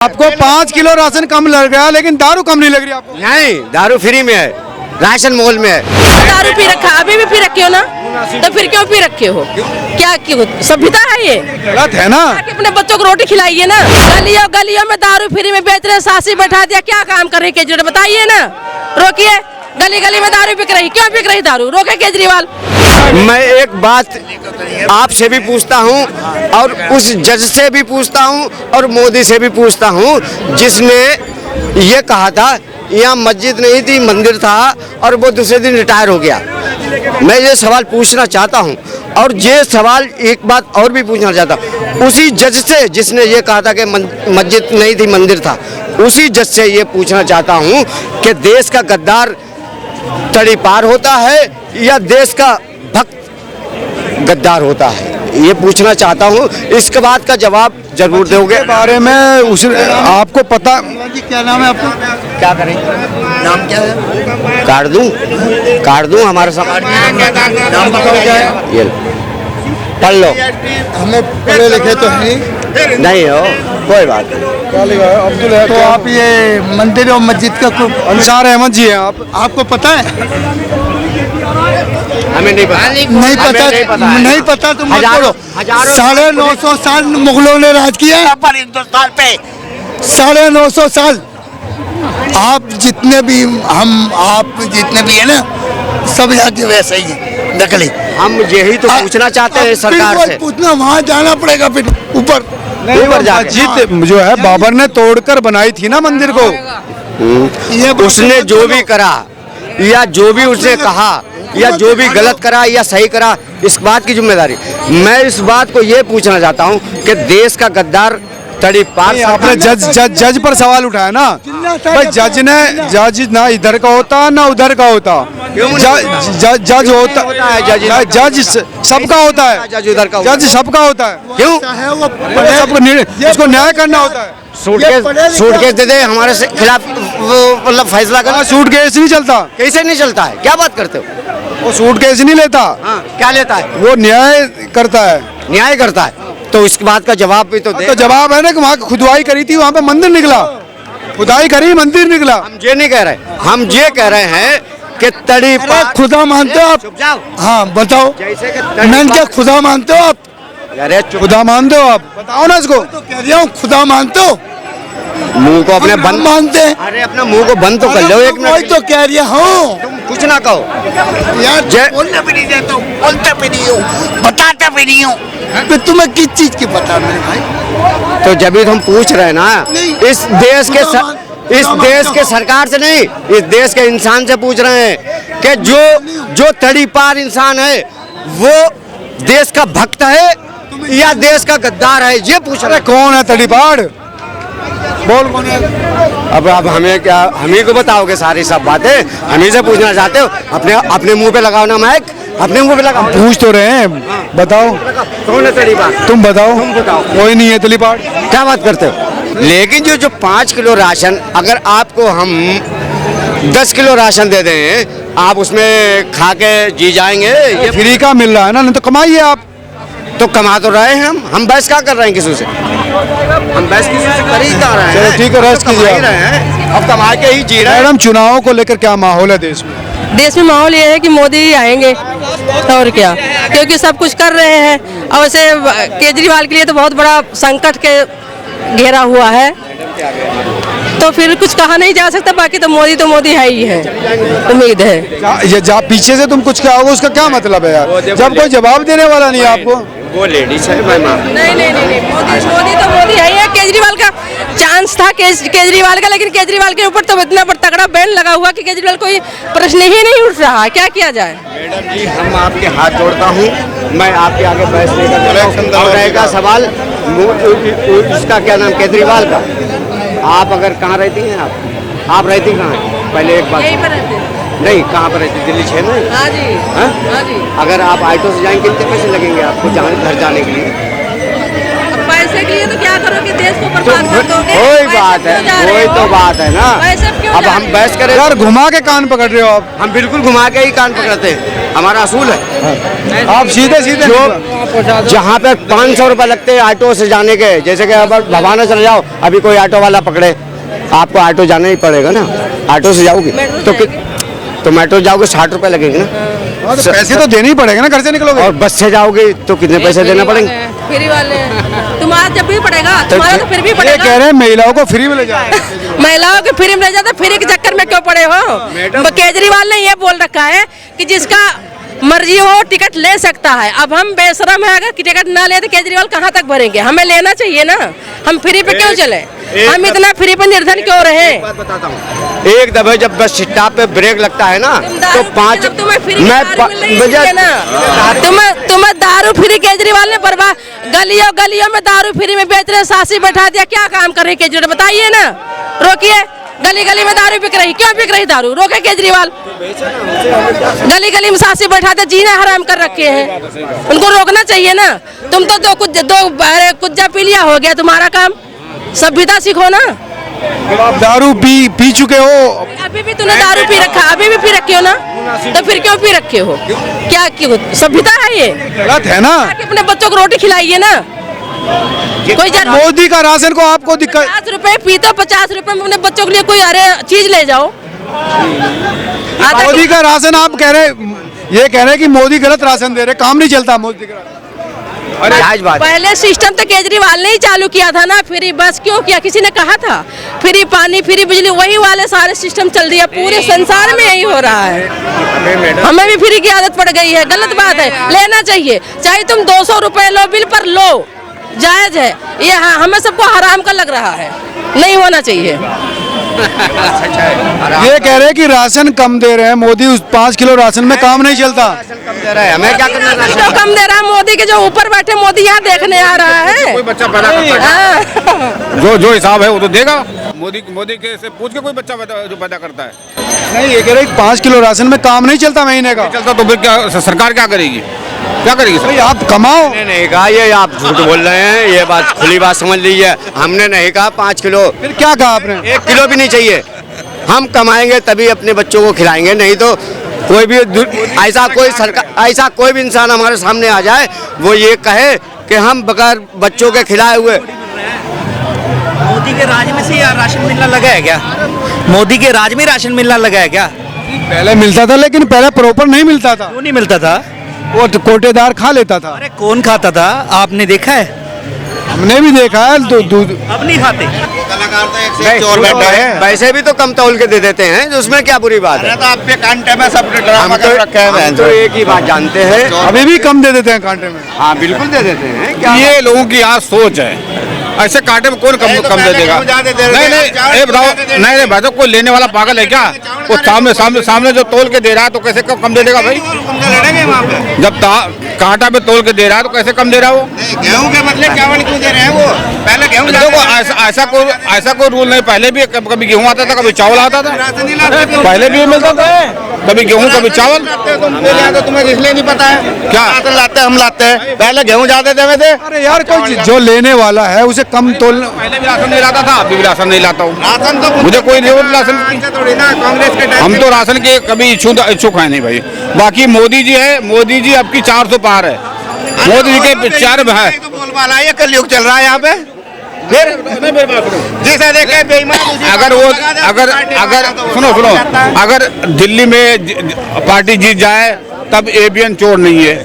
आपको 5 kilo ration कम लग रहा है, लेकिन दारू कम नहीं लग रही आपको? नहीं, दारू फ्री में है, राशन मोल में है। दारू पी रखा, अभी भी पी रखे हो ना, तो फिर क्यों पी रखे हो? क्या क्यों सभ्यता है ये? गलत है ना। अपने बच्चों को रोटी खिलाइए ना। गलियों गलियों में दारू फ्री में बेच रहे, सासी बैठा दिया, क्या काम कर रहे केजरीवाल? बताइए ना, रोकिए। गली गली में दारू बिक रही, क्यों बिक रही दारू? रोके केजरीवाल। मैं एक बात आपसे भी पूछता हूँ और उस जज से भी पूछता हूँ और मोदी से भी पूछता हूँ जिसने ये कहा था यहाँ मस्जिद नहीं थी, मंदिर था, और वो दूसरे दिन रिटायर हो गया। मैं ये सवाल पूछना चाहता हूँ और ये सवाल एक बात और भी पूछना चाहता हूँ उसी जज से जिसने ये कहा था कि मस्जिद नहीं थी, मंदिर था। उसी जज से ये पूछना चाहता हूँ कि देश का गद्दार तड़ीपार होता है या देश का भक्त गद्दार होता है, ये पूछना चाहता हूँ। इसके बाद का जवाब जरूर दोगे। के बारे में उस आपको पता जी क्या नाम है आपका? क्या करें, नाम क्या है? काट दूं हमारे समाज नाम बताओ क्या है? ये पढ़ लो। हमें पढ़े लिखे तो है नहीं हो, कोई बात नहीं। क्या लिखा है? अब्दुल है। तो आप ये मंदिर और मस्जिद का अंसार अहमद जी हैं आप? आपको पता है? हमें नहीं पता। नहीं पता, नहीं पता तो मत पढ़ो। 950 साल मुगलों ने राज किया पर हिंदुस्तान पे। 950 साल। आप जितने भी आप जितने भी है ना, सब यहाँ के वैसे ही है, नकली। हम यही तो पूछना चाहते हैं सरकार से। पूछना, वहाँ जाना पड़ेगा फिर ऊपर। मस्जिद जो है बाबर ने तोड़कर बनाई थी ना मंदिर को। ये उसने जो भी करा या जो भी उसने कहा या जो भी गलत करा या सही करा, इस बात की जिम्मेदारी। मैं इस बात को ये पूछना चाहता हूँ कि देश का गद्दार तड़ीपार। आपने जज पर सवाल उठाया ना भाई, जज ना इधर का होता ना उधर का होता। जज होता है, जज सबका होता है, जज उधर का जज सबका होता है। क्यों? सबको इसको न्याय करना होता है। सूटकेस दे दे हमारे से खिलाफ मतलब फैसला करना। सूटकेस नहीं चलता। कैसे नहीं चलता है? क्या बात करते हो? वो सूटकेस नहीं लेता। हाँ, क्या लेता है? वो न्याय करता है। न्याय करता है, तो इसके बाद का जवाब भी तो दे। तो जवाब है ना कि वहाँ खुदवाई करी थी, वहाँ पे मंदिर निकला। खुदाई करी, मंदिर निकला। हम ये नहीं कह रहे, हम ये कह रहे हैं कि तड़ीपार। खुदा मानते हो आप? चुप जाओ। हाँ बताओ। जैसे कि मैंने क्या खुदा मानते हो आप? अरे चुप। खुदा मानते हो आप? बताओ ना इसको। तो कह रहा हूँ, खुदा मानते हो? मुंह को अपने हम बंद। मानते हैं। अरे अपना मुंह को बंद तो कर लो एक वही मिनट। तो कह रहा हूँ तुम कुछ ना कहो यार। बोलने भी नहीं देता हूँ, बोलते भी नहीं हूँ, बताते भी नहीं हूँ। तो तुम्हें किस चीज की पता मेरे भाई? तो जब भी हम पूछ रहे हैं ना, इस देश के सरकार से नहीं, इस देश के इंसान से पूछ रहे हैं कि जो तड़ीपार इंसान है वो देश का भक्त है या देश का गद्दार है, ये पूछ रहे हैं। कौन है तड़ीपार? बोल कौन है? अब हमें क्या, हम ही को बताओगे सारी सब बातें? हम ही से पूछना चाहते हो? अपने मुंह पे लगाओ ना माइक, अपने मुंह पे लगाओ। पूछ तो रहे हैं, बताओ कौन है तड़ीपार? तुम बताओ। तुम बताओ। कोई नहीं है तड़ीपार। क्या बात करते हो? लेकिन जो 5 किलो राशन अगर आपको हम 10 किलो राशन दे दें, आप उसमें खा के जी जाएंगे? ये फ्री का मिल रहा है ना, नहीं तो कमाइए आप। तो कमा तो रहे हैं हम बहस क्या कर रहे हैं किसी से? हम बहस किसी से कर ही क्या रहे हैं? चलो ठीक है, रेस्ट कमा कीजिए ही आप। रहे हैं, अब कमा के ही जी रहे हैं। मैडम, चुनाव को लेकर क्या माहौल है देश में? देश में माहौल ये है कि मोदी ही आएंगे, और क्या, क्योंकि सब कुछ कर रहे हैं। और वैसे केजरीवाल के लिए तो बहुत बड़ा संकट के घेरा हुआ है, तो फिर कुछ कहा नहीं जा सकता। बाकी तो मोदी है ही है, उम्मीद है। ये पीछे से तुम कुछ कहोगे, उसका क्या मतलब है यार, जब कोई जवाब देने वाला नहीं है आपको? वो लेडीज है मैं नहीं, मोदी है ही है। केजरीवाल का चांस था, केजरीवाल का, लेकिन केजरीवाल के ऊपर तो इतना तगड़ा बैन लगा हुआ कि केजरीवाल कोई प्रश्न ही नहीं उठ रहा। क्या किया जाए? मैडम जी, हम आपके हाथ जोड़ता हूँ, मैं आपके आगे बहस नहीं करता हूँ। रहेगा सवाल इसका क्या नाम, केजरीवाल का। आप अगर कहाँ रहती हैं? आप रहती कहाँ हैं? पहले एक बात। यहीं पर रहते हैं। नहीं, कहाँ पर रहती? दिल्ली 6 में? हाँ जी। हाँ? हाँ जी। अगर आप ऑटो से जाएंगे कितने पैसे लगेंगे आपको घर जाने के लिए? अब पैसे करने के लिए तो क्या करोगे, देश को बर्बाद कर दोगे। वही वैसे बात है, क्यों जा रहे वही हो? तो बात है ना। वैसे क्यों अब जा हम रहे हो? बहस करें, यार घुमा के कान पकड़ रहे हो आप। हम बिल्कुल घुमा के ही कान पकड़ते हैं, हमारा असूल है। आप सीधे सीधे जो जहाँ पे 500 रुपये लगते हैं ऑटो से जाने के, जैसे कि अब भवाना चले जाओ, अभी कोई ऑटो वाला पकड़े, आपको ऑटो जाना ही पड़ेगा ना। ऑटो से जाओगे तो मेट्रो जाओगे 60 रुपये लगेंगे ना। तो पैसे तो देने ही पड़ेंगे ना, घर से निकलोगे। और बस से जाओगे तो कितने पैसे देने पड़ेंगे? फ्री वाले तुम्हारा जब भी पड़ेगा, तुम्हारा तो फिर भी ये पड़ेगा। कह रहे हैं महिलाओं को फ्री में ले जाए। महिलाओं के फ्री में ले जाते, फ्री के चक्कर में क्यों पड़े हो? केजरीवाल ने ये बोल रखा है कि जिसका मर्जी हो टिकट ले सकता है। अब हम बेशरम है, अगर टिकट ना ले तो केजरीवाल कहाँ तक भरेंगे? हमें लेना चाहिए ना। हम फ्री पे क्यों चले? हम इतना फ्री पे निर्धन क्यों रहे? बताता हूँ, एक दफे जब बस स्टॉप पे ब्रेक लगता है ना तो 5 तुम्हें फ्री तुम्हें दारू फ्री केजरीवाल ने बर्बाद, गलियों गलियों में दारू फ्री में बेच रहे, सासी बैठा दिया। क्या काम कर रहे केजरीवाल, बताइए ना। रोकिए, गली गली में दारू बिक रही, क्यों बिक रही दारू? रोके केजरीवाल। गली गली में सासी बैठा दे, जीना हराम कर रखे हैं, उनको रोकना चाहिए ना। तुम तो दो कुज्जा पी लिया, हो गया तुम्हारा काम। सभ्यता सीखो ना। आप दारू पी चुके हो। अभी भी तूने दारू पी रखा, अभी भी पी रखे हो ना, तो फिर क्यों पी रखे हो? क्या क्यों सभ्यता है ये? गलत है ना। अपने बच्चों को रोटी खिलाइए ना। कोई मोदी का राशन को आपको दिक्कत? 50 रुपए पीते, 50 रुपए में अपने बच्चों के लिए कोई अरे चीज ले जाओ। मोदी का राशन आप कह रहे, ये कह रहे कि मोदी गलत राशन दे रहे, काम नहीं चलता मोदी का राशन। पहले सिस्टम तो केजरीवाल ने ही चालू किया था ना। फ्री बस क्यों किया? किसी ने कहा था? फ्री पानी, फ्री बिजली, वही वाले सारे सिस्टम चल दिया। पूरे संसार में यही हो रहा है। हमें भी फ्री की आदत पड़ गई है। गलत बात है, लेना चाहिए। चाहे तुम 200 रुपए लो, बिल पर लो, जायज है। ये हमें सबको हराम का लग रहा है, नहीं होना चाहिए। ये कह रहे हैं कि राशन कम दे रहे हैं मोदी, उस 5 किलो राशन में काम नहीं चलता। हमें क्या करना जो कम दे रहा है मोदी के, जो ऊपर बैठे मोदी यहाँ देखने आ रहा है। कोई बच्चा पैदा करता है, जो हिसाब है वो तो देगा। मोदी के से पूछ के कोई बच्चा जो पैदा करता है। नहीं, ये कह रहे हैं 5 किलो राशन में काम नहीं चलता महीने का। चलता तो फिर क्या सरकार क्या करेगी? क्या करेगी भाई आप कमाओ। नहीं कहा, ये आप झूठ बोल रहे हैं। ये बात खुली बात समझ लीजिए, हमने नहीं कहा 5 किलो। फिर क्या कहा आपने? 1 किलो भी नहीं चाहिए। हम कमाएंगे तभी अपने बच्चों को खिलाएंगे, नहीं तो कोई भी ऐसा कोई भी इंसान हमारे सामने आ जाए, वो ये कहे कि हम बगैर बच्चों के खिलाए हुए। मोदी के राज में से राशन मिलना लगा है क्या? मोदी के राज में राशन मिलना लगा है क्या? पहले मिलता था, लेकिन पहले प्रॉपर नहीं मिलता था। क्यों नहीं मिलता था? वो तो कोटेदार खा लेता था। अरे कौन खाता था? आपने देखा है? हमने भी देखा है। दूध अब नहीं खाते। चोर बैठा है, वैसे भी तो कम तौल के दे देते हैं, उसमें क्या बुरी बात है? हम तो एक ही बात जानते हैं, अभी भी कम दे देते हैं कांटे में। हाँ बिल्कुल दे देते हैं। क्या ये लोगों की आज सोच है, ऐसे कांटे में कौन कम दे देगा? नहीं, ये बताओ, नहीं भाई, तो कोई लेने वाला पागल है क्या? वो सामने जो तोल के दे रहा है तो कैसे कम दे देगा भाई? जब कांटा पे तोल के दे रहा है तो कैसे कम दे रहा है वो? गेहूं के बदले चावल क्यों दे रहे हैं? वो पहले गेहूं देखो, ऐसा कोई रूल नहीं। पहले भी कभी गेहूं आता था, कभी चावल आता था, पहले भी मिलता था, कभी गेहूं कभी चावल। तुम्हें इसलिए नहीं पता है क्या राशन लाते हैं? हम लाते हैं, पहले गेहूं ज्यादा देवे थे। अरे यार, कोई जो लेने वाला है उसे कम तोलना। पहले भी राशन नहीं लाता था, अभी भी राशन नहीं लाता हूँ। राशन तो मुझे कोई राशन थोड़ी ना, कांग्रेस के टाइम हम तो राशन के कभी इच्छुक है नहीं भाई। बाकी मोदी जी है, मोदी जी अब की 400 पार है। मोदी जी के 4 है। तो बोलबाला है, कलयुग चल रहा है यहाँ पे। फिर जिसे देखे बेईमान। अगर सुनो अगर दिल्ली में पार्टी जीत जाए तब एबीएन चोर नहीं है।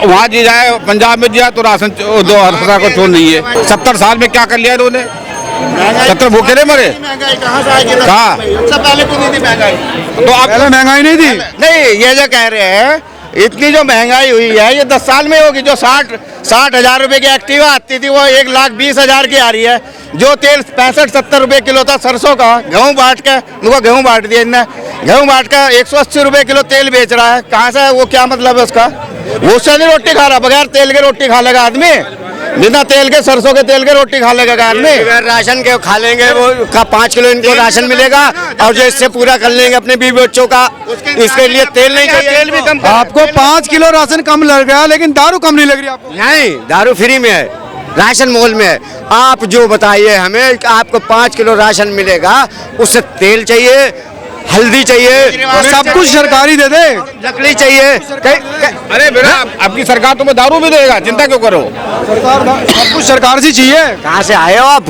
वहाँ जीत जाए, पंजाब में जीत जाए तो राशन 2000 का चोर नहीं है। 70 साल में क्या कर लिया इन्होंने? 70 भूखे नहीं मरे? कहाँ? सब पहले क्यों नहीं थी महंगाई? तो आप पहले महंगाई नहीं थी। नहीं, ये जो कह रहे हैं इतनी जो महंगाई हुई है ये 10 साल में होगी। जो 60 हजार रुपए की एक्टिवा आती थी वो 1,20,000 की आ रही है। जो तेल 65-70 रुपए किलो था सरसों का, गेहूं बांट के उनको गेहूं बांट दिया इनने, गेहूं बांट के 180 रुपए किलो तेल बेच रहा है। कहाँ से? वो क्या मतलब है उसका? वो उससे नहीं रोटी खा रहा, बगैर तेल के रोटी खा लेगा आदमी? बिना तेल के, सरसों के तेल के रोटी खा लेगा आदमी। अगर राशन के खा लेंगे वो का 5 किलो इनको राशन मिलेगा और जो इससे पूरा कर लेंगे अपने बीवी बच्चों का, इसके लिए तेल नहीं चाहिए। तेल भी कम आपको 5 किलो राशन कम लग गया, लेकिन दारू कम नहीं लग रही आपको। नहीं, दारू फ्री में है, राशन मोल में है। आप जो बताइए हमें कि आपको 5 किलो राशन मिलेगा, उससे तेल चाहिए, हल्दी चाहिए, सब कुछ सरकारी दे दे। लकड़ी चाहिए। अरे बेटा आपकी सरकार तुम्हें दारू भी देगा, चिंता क्यों करो। सरकार सब कुछ सरकार से चाहिए। कहाँ से आए हो आप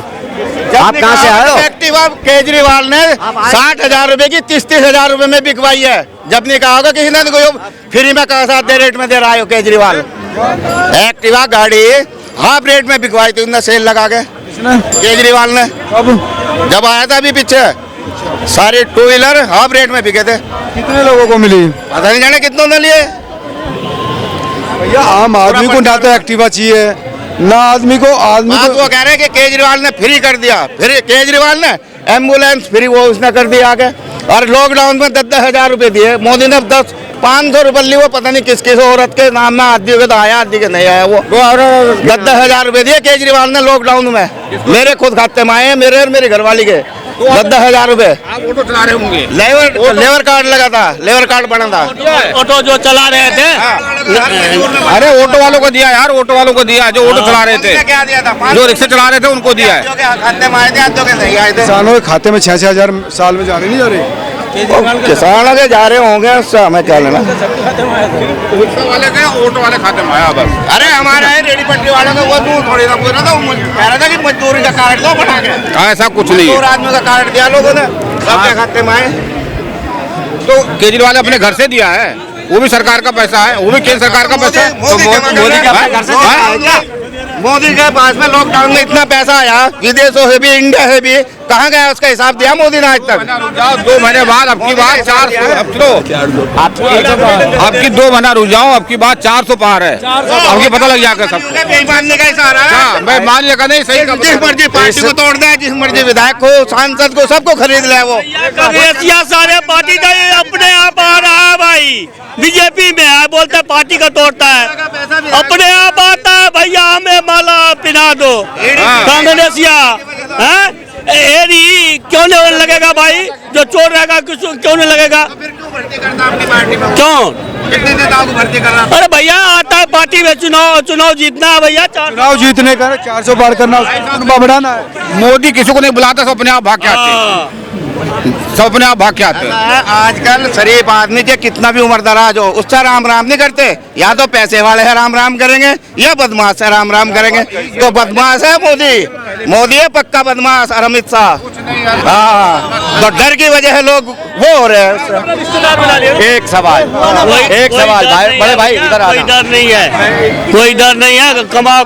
कहाँ से आए हो? एक्टिवा केजरीवाल ने 60,000 रुपए की 30,000 रुपए में बिकवाई है। जब नहीं कहा होगा किसी ने कोई फ्री में कहा दे रेट में दे रहा है केजरीवाल। एक्टिवा गाड़ी हाफ रेट में बिकवाई थी उन्होंने, सेल लगा के केजरीवाल ने। जब आया था अभी पीछे, सारे 2 व्हीलर हाफ रेट में बिके थे। कितने लोगों को मिली? पता नहीं जाने कितनों ने लिए। भैया आम आदमी को ना तो एक्टिवा चाहिए, ना आदमी को बात वो कह रहे हैं कि केजरीवाल ने फ्री कर दिया। फिर केजरीवाल ने एम्बुलेंस फ्री वो उसने कर दिया आगे। और लॉकडाउन में 10,000 रुपए दिए मोदी ने। 500 रुपए लिए, वो पता नहीं किस किस औरत के नाम में, आदमी के तो आया, आदमी के नहीं आया। वो 10,000 रुपए दिए केजरीवाल ने लॉकडाउन में। मेरे खुद खाते में आए, मेरे और मेरी घरवाली के 10,000 रुपए। आप ऑटो चला रहे होंगे। लेबर कार्ड लगा था, लेबर कार्ड बना था। ऑटो जो चला रहे थे, अरे ऑटो वालों को दिया यार, ऑटो वालों को दिया जो ऑटो चला रहे थे, क्या दिया था? जो रिक्शा चला रहे थे उनको दिया है। खाते में आए थे, आधों के नहीं आए थे। किसानों के खाते में 6-6 हजार साल में जाने नहीं जा रहे। किसान के जा रहे होंगे, उससे हमें क्या लेना। रिक्शा वाले के ऑटो वाले खाते में आया बस। अरे हमारा है रेडी पट्टी वालों का, वो दूर थोड़ी ना पूछ रहा था। वो कह रहा था कि मजदूरी का कार्ड दो बना के। ऐसा कुछ नहीं मजदूर है। आदमी का कार्ड दिया लोगों ने, सबके खाते में आए। तो केजरीवाल ने अपने घर से दिया है, वो भी सरकार का पैसा है, वो भी केंद्र सरकार का पैसा है। मोदी के पास में लॉकडाउन में इतना पैसा आया, विदेशों से भी, इंडिया से भी, कहाँ गया उसका हिसाब दिया मोदी ने आज तक? 2 महीने बाद आपकी बात 400, आपकी 2 महीना रुक जाओ, आपकी बात 400 पार है। आपको पता लग जाएगा सब। मानने का इशारा है। मैं मान लेगा नहीं, सही का जिस मर्जी पार्टी को तोड़ दे, जिस मर्जी विधायक को, सांसद को, सबको खरीद ले वो। सारे पार्टी का ये अपने आप आ रहा है भाई। बीजेपी में है, बोलते पार्टी का तोड़ता है, अपने आप आता है। भैया हमें माला पिना दो, कांग्रेसिया है। एरी क्यों नहीं लगेगा भाई? जो चोर रहेगा क्यों नहीं लगेगा? क्यों? अरे भैया आता है पार्टी में, चुनाव जीतना है भैया। चुनाव जीतने का 400 पार करना, बढ़ाना है। मोदी किसी को नहीं बुलाता, सब अपने आप भाग के आते हैं। सब अपने आप भाग के आते हैं। आजकल शरीफ आदमी के कितना भी उम्र दराज हो, उससे राम राम नहीं करते। या तो पैसे वाले है राम राम करेंगे, या बदमाश है राम राम करेंगे। तो बदमाश है मोदी है पक्का बदमाश। और अमित शाह, हाँ, तो डर की वजह है लोग वो हो रहे हैं। एक सवाल भाई, बड़े भाई इधर आना। कोई डर नहीं है, कोई डर नहीं है। कमाओ